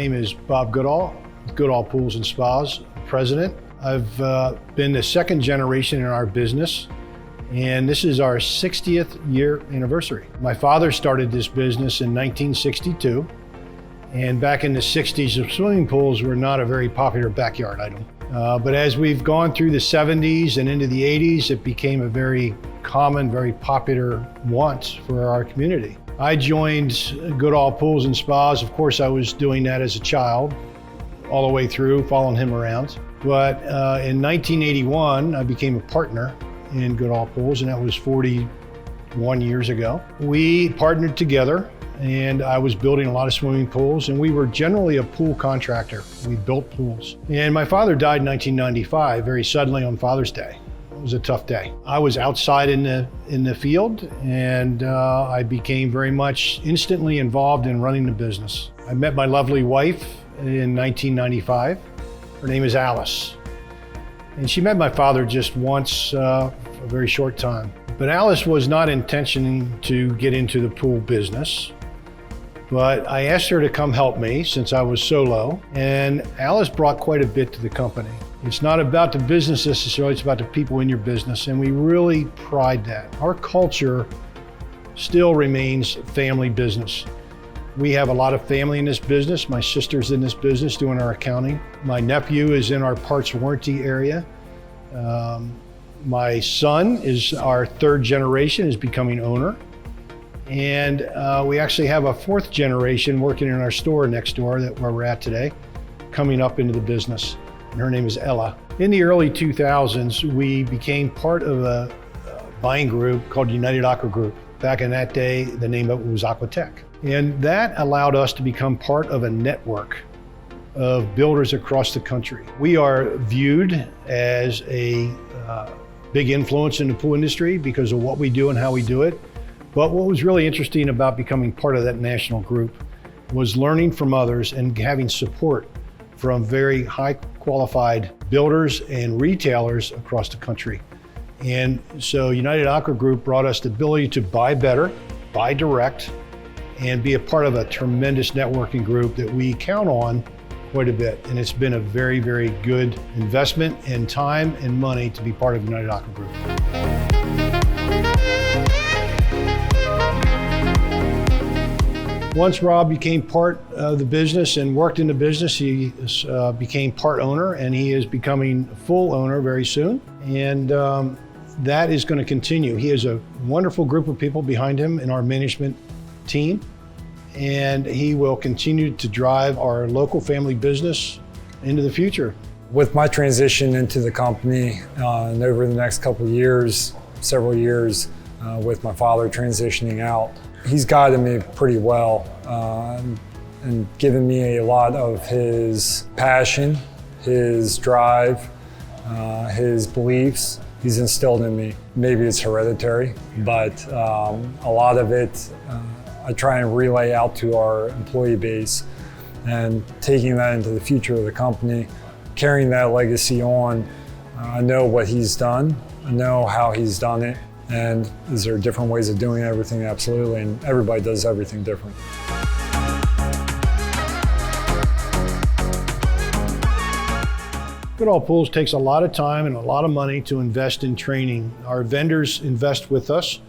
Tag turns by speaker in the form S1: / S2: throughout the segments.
S1: name is Bob Goodall, Goodall Pools and Spas, president. I've been the second generation in our business, and this is our 60th year anniversary. My father started this business in 1962, and back in the 60s, swimming pools were not a very popular backyard item. But as we've gone through the 70s and into the 80s, it became a very common, very popular want for our community. I joined Goodall Pools and Spas. Of course, I was doing that as a child, all the way through, following him around. But in 1981, I became a partner in Goodall Pools, and that was 41 years ago. We partnered together, and I was building a lot of swimming pools, and we were generally a pool contractor. We built pools. And my father died in 1995, very suddenly on Father's Day. It was a tough day. I was outside in the field, and I became very much instantly involved in running the business. I met my lovely wife in 1995. Her name is Alice. And she met my father just once, a very short time. But Alice was not intentioning to get into the pool business. But I asked her to come help me since I was solo, and Alice brought quite a bit to the company. It's not about the business necessarily, it's about the people in your business, and we really pride that. Our culture still remains family business. We have a lot of family in this business. My sister's in this business doing our accounting. My nephew is in our parts warranty area. My son is our third generation, is becoming owner. And we actually have a fourth generation working in our store next door where we're at today, coming up into the business. And her name is Ella. In the early 2000s, we became part of a buying group called United Aqua Group. Back in that day, the name of it was Aquatech. And that allowed us to become part of a network of builders across the country. We are viewed as a big influence in the pool industry because of what we do and how we do it. But what was really interesting about becoming part of that national group was learning from others and having support from very high qualified builders and retailers across the country. And so United Aqua Group brought us the ability to buy better, buy direct, and be a part of a tremendous networking group that we count on quite a bit. And it's been a very, very good investment in time and money to be part of United Aqua Group. Once Rob became part of the business and worked in the business, he became part owner, and he is becoming full owner very soon. And that is going to continue. He has a wonderful group of people behind him in our management team, and he will continue to drive our local family business into the future.
S2: With my transition into the company and over the next couple of years, several years, with my father transitioning out, he's guided me pretty well and given me a lot of his passion, his drive, his beliefs. He's instilled in me. Maybe it's hereditary, but a lot of it I try and relay out to our employee base, and taking that into the future of the company, carrying that legacy on. I know what he's done, I know how he's done it, and is there different ways of doing everything? Absolutely, and everybody does everything different.
S1: Goodall Pools takes a lot of time and a lot of money to invest in training. Our vendors invest with us,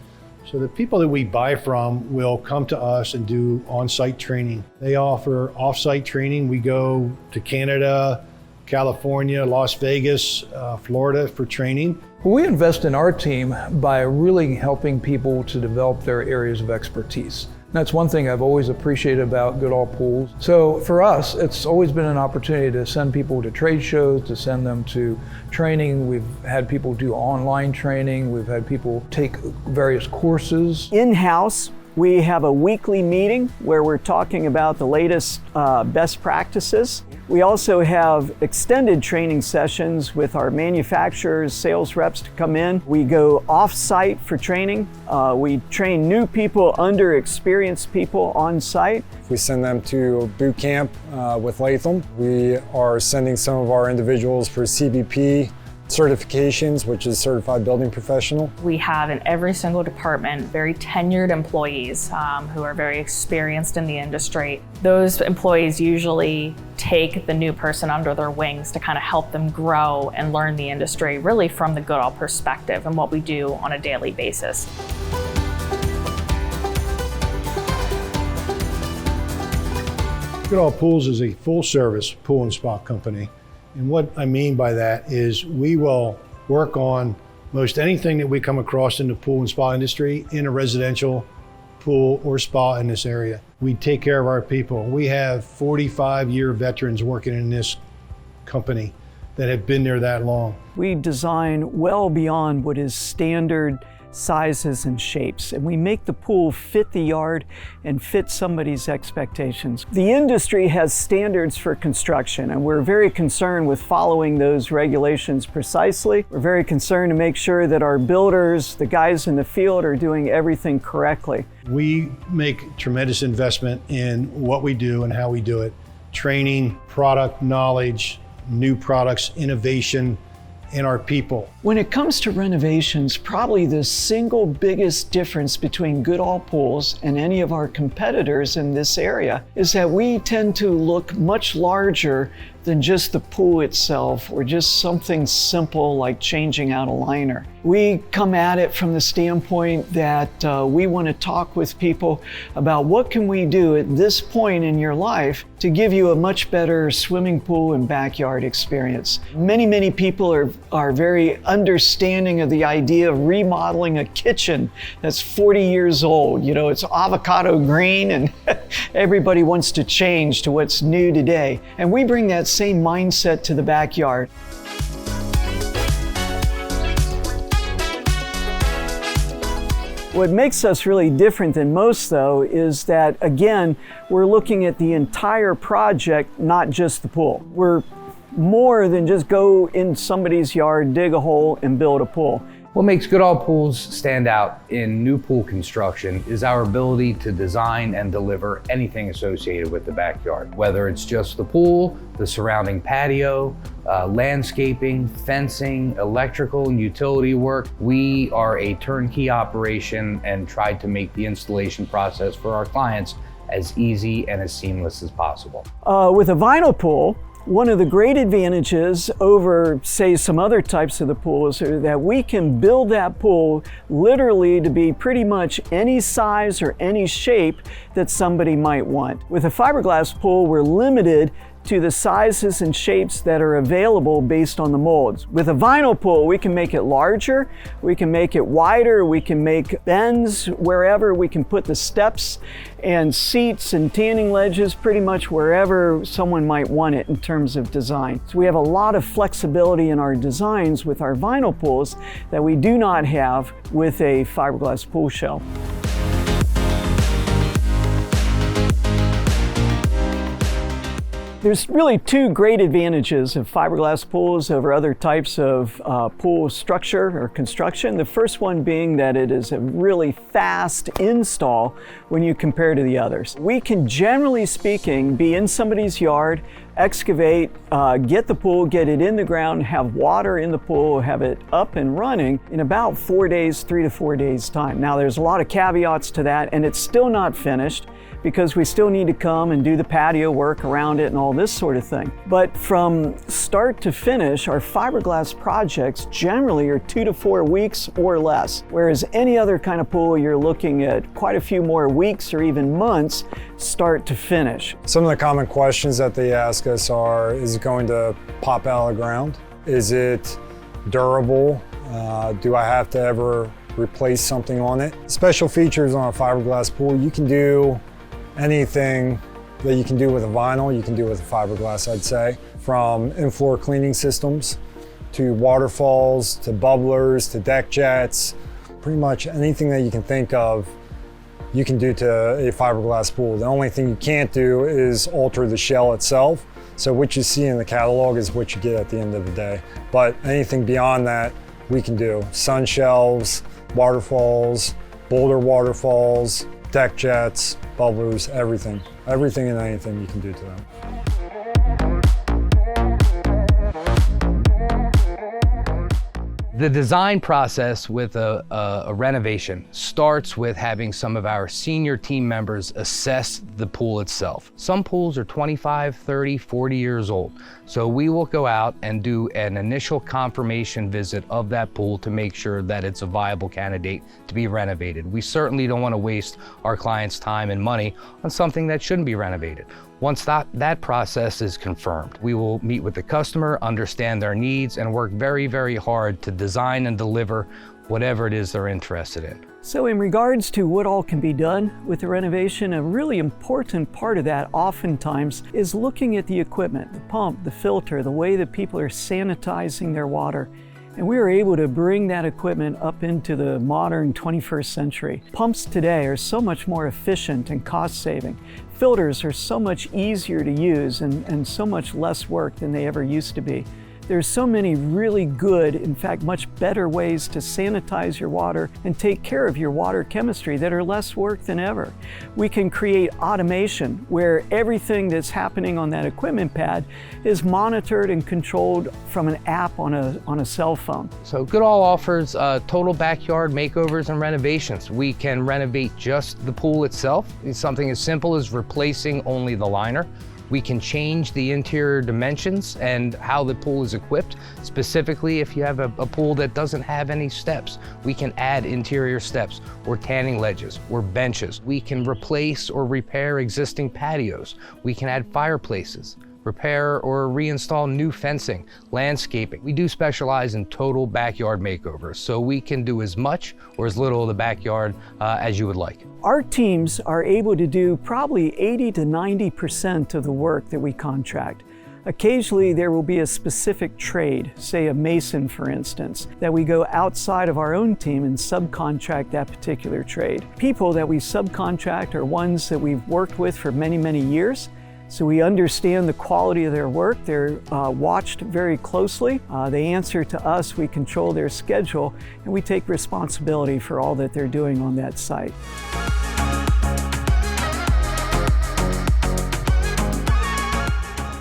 S1: so the people that we buy from will come to us and do on-site training. They offer off-site training. We go to Canada, California, Las Vegas, Florida for training.
S3: We invest in our team by really helping people to develop their areas of expertise. That's one thing I've always appreciated about Goodall Pools. So for us, it's always been an opportunity to send people to trade shows, to send them to training. We've had people do online training. We've had people take various courses.
S4: In-house, we have a weekly meeting where we're talking about the latest best practices. We also have extended training sessions with our manufacturers, sales reps to come in. We go off-site for training. We train new people under experienced people on site.
S2: We send them to boot camp with Latham. We are sending some of our individuals for CBP certifications, which is certified building professional.
S5: We have in every single department very tenured employees who are very experienced in the industry. Those employees usually take the new person under their wings to kind of help them grow and learn the industry really from the Goodall perspective and what we do on a daily basis.
S1: Goodall Pools is a full-service pool and spa company. And what I mean by that is we will work on most anything that we come across in the pool and spa industry in a residential pool or spa in this area. We take care of our people. We have 45-year veterans working in this company that have been there that long.
S4: We design well beyond what is standard sizes and shapes, and we make the pool fit the yard and fit somebody's expectations. The industry has standards for construction, and we're very concerned with following those regulations precisely. We're very concerned to make sure that our builders, the guys in the field, are doing everything correctly.
S1: We make tremendous investment in what we do and how we do it. Training, product knowledge, new products, innovation, and our people.
S4: When it comes to renovations, probably the single biggest difference between Goodall Pools and any of our competitors in this area is that we tend to look much larger than just the pool itself or just something simple like changing out a liner. We come at it from the standpoint that we want to talk with people about what can we do at this point in your life to give you a much better swimming pool and backyard experience. Many people are very understanding of the idea of remodeling a kitchen that's 40 years old. You know, it's avocado green and everybody wants to change to what's new today. And we bring that same mindset to the backyard. What makes us really different than most, though, is that, again, we're looking at the entire project, not just the pool. We're more than just go in somebody's yard, dig a hole, and build a pool.
S6: What makes Goodall Pools stand out in new pool construction is our ability to design and deliver anything associated with the backyard, whether it's just the pool, the surrounding patio, landscaping, fencing, electrical and utility work. We are a turnkey operation and try to make the installation process for our clients as easy and as seamless as possible.
S4: With a vinyl pool, one of the great advantages over, say, some other types of the pools is that we can build that pool literally to be pretty much any size or any shape that somebody might want. With a fiberglass pool, we're limited to the sizes and shapes that are available based on the molds. With a vinyl pool, we can make it larger, we can make it wider, we can make bends wherever, we can put the steps and seats and tanning ledges pretty much wherever someone might want it in terms of design. So we have a lot of flexibility in our designs with our vinyl pools that we do not have with a fiberglass pool shell. There's really two great advantages of fiberglass pools over other types of pool structure or construction. The first one being that it is a really fast install when you compare to the others. We can, generally speaking, be in somebody's yard, excavate, get the pool, get it in the ground, have water in the pool, have it up and running in about 4 days, 3 to 4 days time. Now there's a lot of caveats to that, and it's still not finished because we still need to come and do the patio work around it and all this sort of thing. But from start to finish, our fiberglass projects generally are 2 to 4 weeks or less, whereas any other kind of pool you're looking at quite a few more weeks or even months start to finish.
S2: Some of the common questions that they ask us are, is it going to pop out of the ground? Is it durable? Do I have to ever replace something on it? Special features on a fiberglass pool, you can do anything that you can do with a vinyl, you can do with a fiberglass, I'd say. From in-floor cleaning systems, to waterfalls, to bubblers, to deck jets, pretty much anything that you can think of, you can do to a fiberglass pool. The only thing you can't do is alter the shell itself. So what you see in the catalog is what you get at the end of the day. But anything beyond that, we can do. Sun shelves, waterfalls, boulder waterfalls, deck jets, bubblers, everything. Everything and anything you can do to them.
S6: The design process with a renovation starts with having some of our senior team members assess the pool itself. Some pools are 25, 30, 40 years old. So we will go out and do an initial confirmation visit of that pool to make sure that it's a viable candidate to be renovated. We certainly don't want to waste our clients' time and money on something that shouldn't be renovated. Once that process is confirmed, we will meet with the customer, understand their needs, and work very, very hard to design and deliver whatever it is they're interested in.
S4: So in regards to what all can be done with the renovation, a really important part of that oftentimes is looking at the equipment, the pump, the filter, the way that people are sanitizing their water. And we are able to bring that equipment up into the modern 21st century. Pumps today are so much more efficient and cost-saving. Filters are so much easier to use and so much less work than they ever used to be. There's so many really good, in fact, much better ways to sanitize your water and take care of your water chemistry that are less work than ever. We can create automation where everything that's happening on that equipment pad is monitored and controlled from an app on a cell phone.
S6: So Goodall offers total backyard makeovers and renovations. We can renovate just the pool itself. It's something as simple as replacing only the liner. We can change the interior dimensions and how the pool is equipped. Specifically, if you have a pool that doesn't have any steps, we can add interior steps or tanning ledges or benches. We can replace or repair existing patios. We can add fireplaces, repair or reinstall new fencing, landscaping. We do specialize in total backyard makeovers, so we can do as much or as little of the backyard as you would like.
S4: Our teams are able to do probably 80 to 90% of the work that we contract. Occasionally there will be a specific trade, say a mason for instance, that we go outside of our own team and subcontract that particular trade. People that we subcontract are ones that we've worked with for many, many years. So we understand the quality of their work. They're watched very closely. They answer to us, we control their schedule, and we take responsibility for all that they're doing on that site.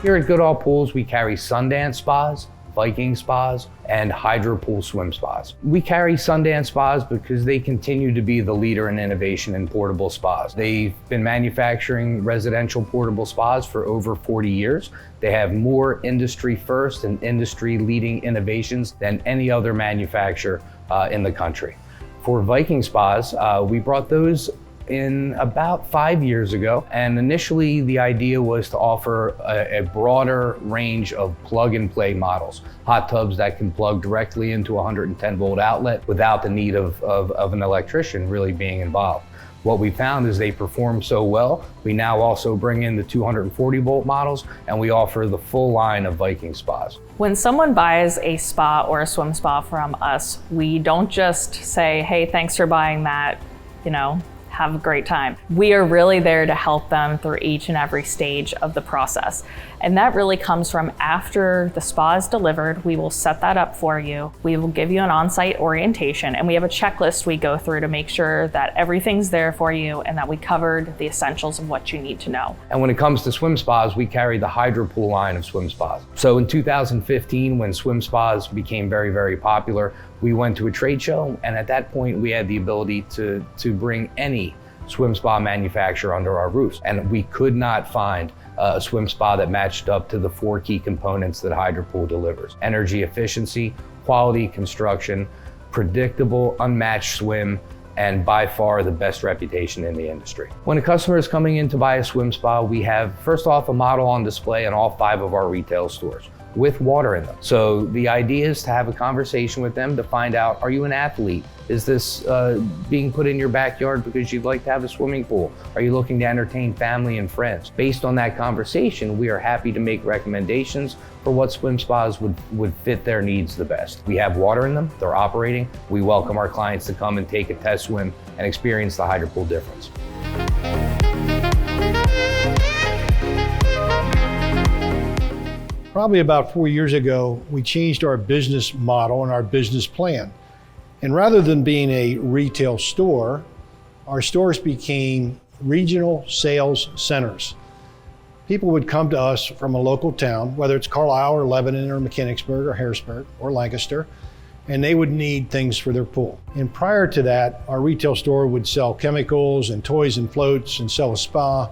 S6: Here at Goodall Pools, we carry Sundance Spas, Viking Spas, and Hydro Pool Swim Spas. We carry Sundance Spas because they continue to be the leader in innovation in portable spas. They've been manufacturing residential portable spas for over 40 years. They have more industry first and industry leading innovations than any other manufacturer in the country. For Viking Spas, we brought those in about 5 years ago, and initially the idea was to offer a broader range of plug-and-play models, hot tubs that can plug directly into a 110 volt outlet without the need of an electrician really being involved. What we found is they perform so well, we now also bring in the 240 volt models, and we offer the full line of Viking spas.
S5: When someone buys a spa or a swim spa from us, we don't just say, hey, thanks for buying that, have a great time. We are really there to help them through each and every stage of the process. And that really comes from after the spa is delivered, we will set that up for you. We will give you an on-site orientation, and we have a checklist we go through to make sure that everything's there for you and that we covered the essentials of what you need to know.
S6: And when it comes to swim spas, we carry the Hydro Pool line of swim spas. So in 2015, when swim spas became very, very popular, we went to a trade show, and at that point we had the ability to bring any swim spa manufacturer under our roofs. And we could not find a swim spa that matched up to the 4 key components that Hydro Pool delivers: energy efficiency, quality construction, predictable, unmatched swim, and by far the best reputation in the industry. When a customer is coming in to buy a swim spa, we have first off a model on display in all 5 of our retail stores with water in them. So the idea is to have a conversation with them to find out, are you an athlete? Is this being put in your backyard because you'd like to have a swimming pool? Are you looking to entertain family and friends? Based on that conversation, we are happy to make recommendations for what swim spas would fit their needs the best. We have water in them, they're operating. We welcome our clients to come and take a test swim and experience the Hydro Pool difference.
S1: Probably about 4 years ago, we changed our business model and our business plan. And rather than being a retail store, our stores became regional sales centers. People would come to us from a local town, whether it's Carlisle or Lebanon or Mechanicsburg or Harrisburg or Lancaster, and they would need things for their pool. And prior to that, our retail store would sell chemicals and toys and floats and sell a spa.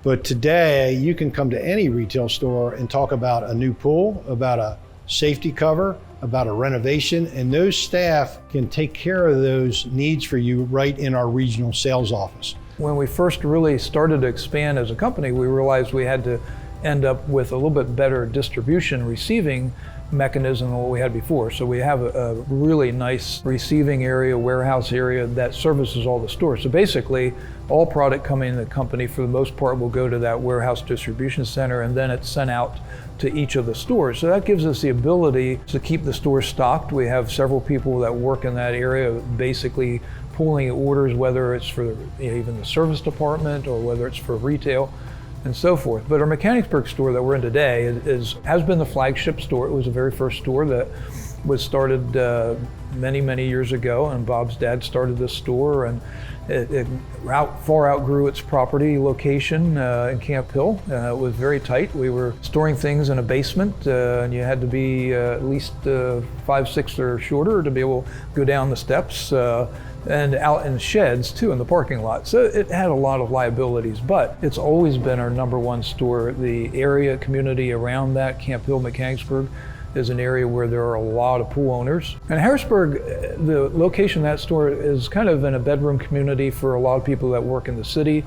S1: But today, you can come to any retail store and talk about a new pool, about a safety cover, about a renovation, and those staff can take care of those needs for you right in our regional sales office.
S3: When we first really started to expand as a company, we realized we had to end up with a little bit better distribution receiving mechanism than what we had before. So we have a really nice receiving area, warehouse area that services all the stores. So basically, all product coming in the company for the most part will go to that warehouse distribution center, and then it's sent out to each of the stores. So that gives us the ability to keep the store stocked. We have several people that work in that area basically pulling orders, whether it's for even the service department or whether it's for retail and so forth. But our Mechanicsburg store that we're in today has been the flagship store. It was the very first store that was started many years ago, and Bob's dad started this store, and it far outgrew its property location in Camp Hill. It was very tight. We were storing things in a basement, and you had to be at least 5'6" or shorter to be able to go down the steps. And out in sheds too in the parking lot. So it had a lot of liabilities, but it's always been our #1 store. The area community around that, Camp Hill, Mechanicsburg, is an area where there are a lot of pool owners. And Harrisburg, the location of that store is kind of in a bedroom community for a lot of people that work in the city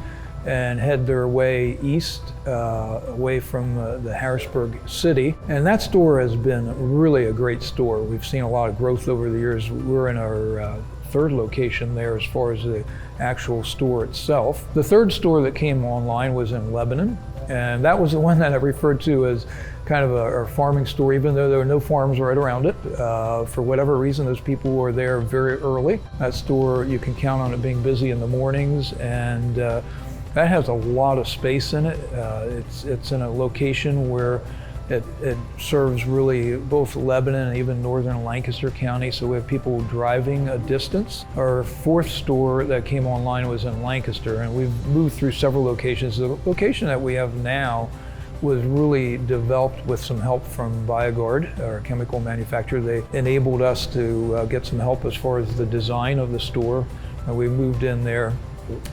S3: and head their way east, away from the Harrisburg city. And that store has been really a great store. We've seen a lot of growth over the years. We're in our third location there as far as the actual store itself. The third store that came online was in Lebanon, and that was the one that I referred to as kind of our farming store, even though there were no farms right around it. For whatever reason, those people were there very early. That store, you can count on it being busy in the mornings, and that has a lot of space in it. It's in a location where it serves really both Lebanon and even northern Lancaster County, so we have people driving a distance. Our fourth store that came online was in Lancaster, and we've moved through several locations. The location that we have now was really developed with some help from BioGuard, our chemical manufacturer. They enabled us to get some help as far as the design of the store, and we moved in there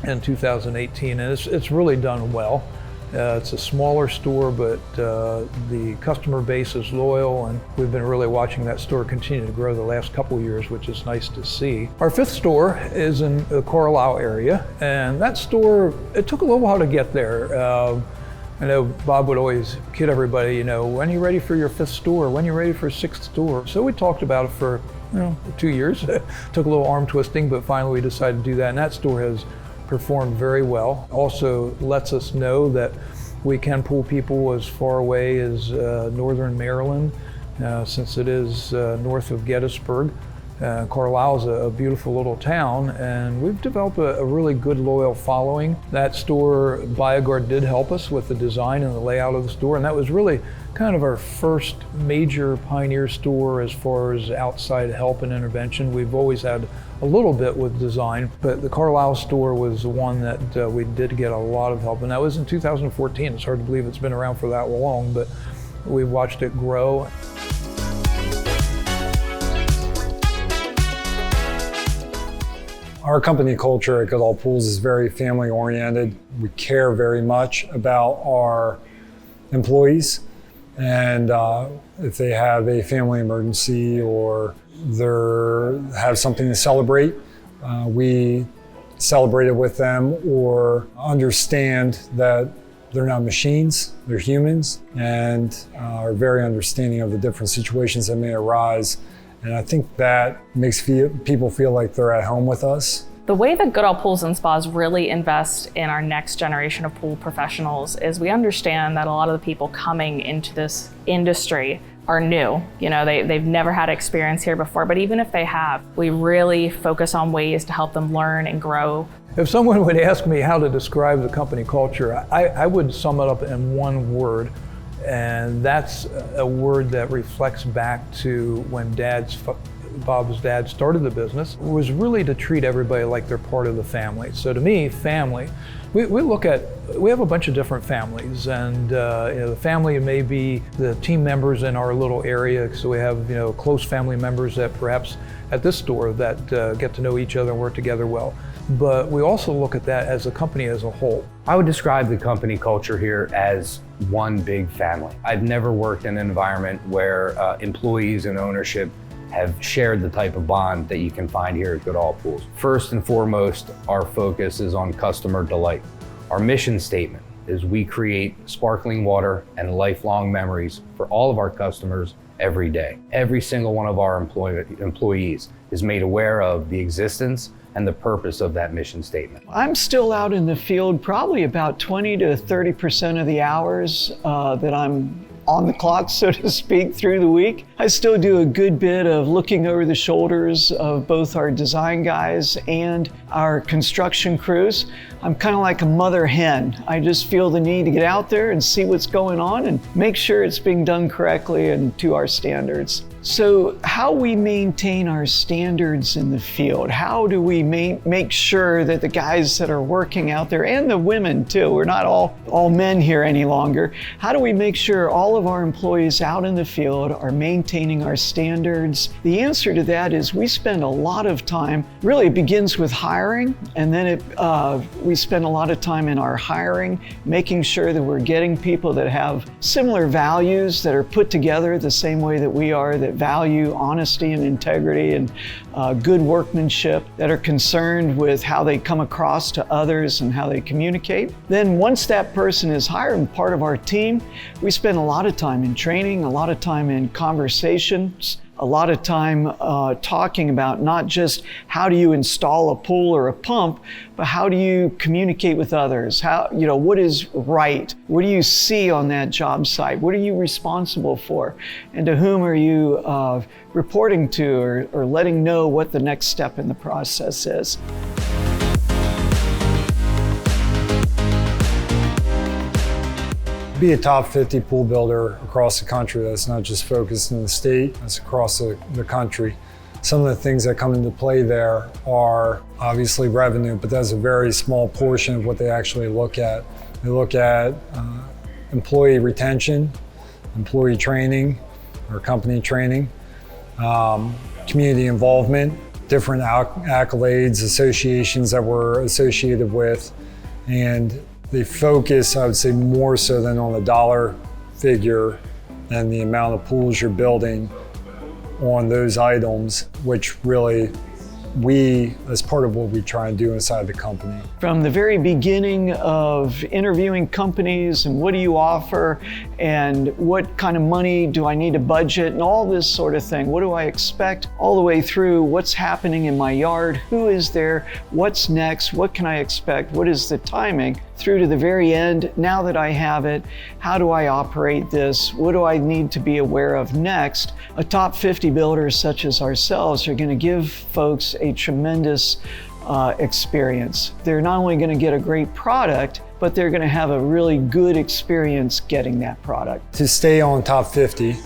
S3: in 2018, and it's really done well. It's a smaller store, but the customer base is loyal, and we've been really watching that store continue to grow the last couple of years, which is nice to see. Our fifth store is in the Carlisle area, and that store, it took a little while to get there. I know Bob would always kid everybody, when are you ready for your fifth store? When are you ready for a sixth store? So we talked about it for 2 years. Took a little arm twisting, but finally we decided to do that, and that store has performed very well. Also lets us know that we can pull people as far away as northern Maryland, since it is north of Gettysburg. Carlisle is a beautiful little town, and we've developed a really good loyal following. That store, BioGuard did help us with the design and the layout of the store, and that was really kind of our first major pioneer store as far as outside help and intervention. We've always had a little bit with design, but the Carlisle store was the one that we did get a lot of help, and that was in 2014. It's hard to believe it's been around for that long, but we've watched it grow.
S2: Our company culture at Goodall Pools is very family oriented. We care very much about our employees, and if they have a family emergency or they have something to celebrate, we celebrate it with them, or understand that they're not machines, they're humans, and are very understanding of the different situations that may arise. And I think that makes people feel like they're at home with us.
S5: The way that Goodall Pools and Spas really invest in our next generation of pool professionals is we understand that a lot of the people coming into this industry are new. They've never had experience here before, but even if they have, we really focus on ways to help them learn and grow.
S3: If someone would ask me how to describe the company culture, I would sum it up in one word. And that's a word that reflects back to when Dad's Bob's dad started the business, was really to treat everybody like they're part of the family. So to me, family, we have a bunch of different families, and the family may be the team members in our little area. So we have close family members that perhaps at this store that get to know each other and work together well. But we also look at that as a company as a whole.
S6: I would describe the company culture here as one big family. I've never worked in an environment where employees and ownership have shared the type of bond that you can find here at Goodall Pools. First and foremost, our focus is on customer delight. Our mission statement is we create sparkling water and lifelong memories for all of our customers every day. Every single one of our employees is made aware of the existence and the purpose of that mission statement.
S4: I'm still out in the field probably about 20 to 30% of the hours that I'm on the clock, so to speak, through the week. I still do a good bit of looking over the shoulders of both our design guys and our construction crews. I'm kind of like a mother hen. I just feel the need to get out there and see what's going on and make sure it's being done correctly and to our standards. So how we maintain our standards in the field, how do we make sure that the guys that are working out there, and the women too, we're not all men here any longer, how do we make sure all of our employees out in the field are maintaining our standards? The answer to that is we spend a lot of time, really it begins with hiring, and then we spend a lot of time in our hiring, making sure that we're getting people that have similar values, that are put together the same way that we are, that value honesty and integrity and good workmanship, that are concerned with how they come across to others and how they communicate. Then once that person is hired and part of our team, we spend a lot of time in training, a lot of time in conversations, a lot of time talking about not just how do you install a pool or a pump, but how do you communicate with others? What is right? What do you see on that job site? What are you responsible for? And to whom are you reporting to or letting know what the next step in the process is?
S2: Be a top 50 pool builder across the country. That's not just focused in the state, that's across the country. Some of the things that come into play there are obviously revenue, but that's a very small portion of what they actually look at. They look at employee retention, employee training or company training, community involvement, different accolades, associations that we're associated with, and they focus, I would say, more so than on the dollar figure and the amount of pools you're building on those items, which really that's part of what we try and do inside the company.
S4: From the very beginning of interviewing companies and what do you offer and what kind of money do I need to budget and all this sort of thing. What do I expect? All the way through what's happening in my yard, who is there, what's next, what can I expect, what is the timing, through to the very end. Now that I have it, how do I operate this? What do I need to be aware of next? A top 50 builder such as ourselves are going to give folks a tremendous experience. They're not only going to get a great product, but they're going to have a really good experience getting that product.
S2: To stay on top 50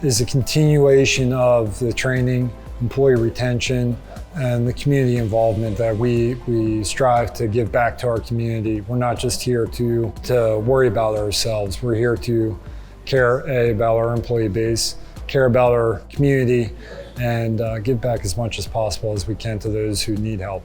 S2: is a continuation of the training, employee retention, and the community involvement that we strive to give back to our community. We're not just here to worry about ourselves. We're here to care about our employee base, care about our community, and give back as much as possible as we can to those who need help.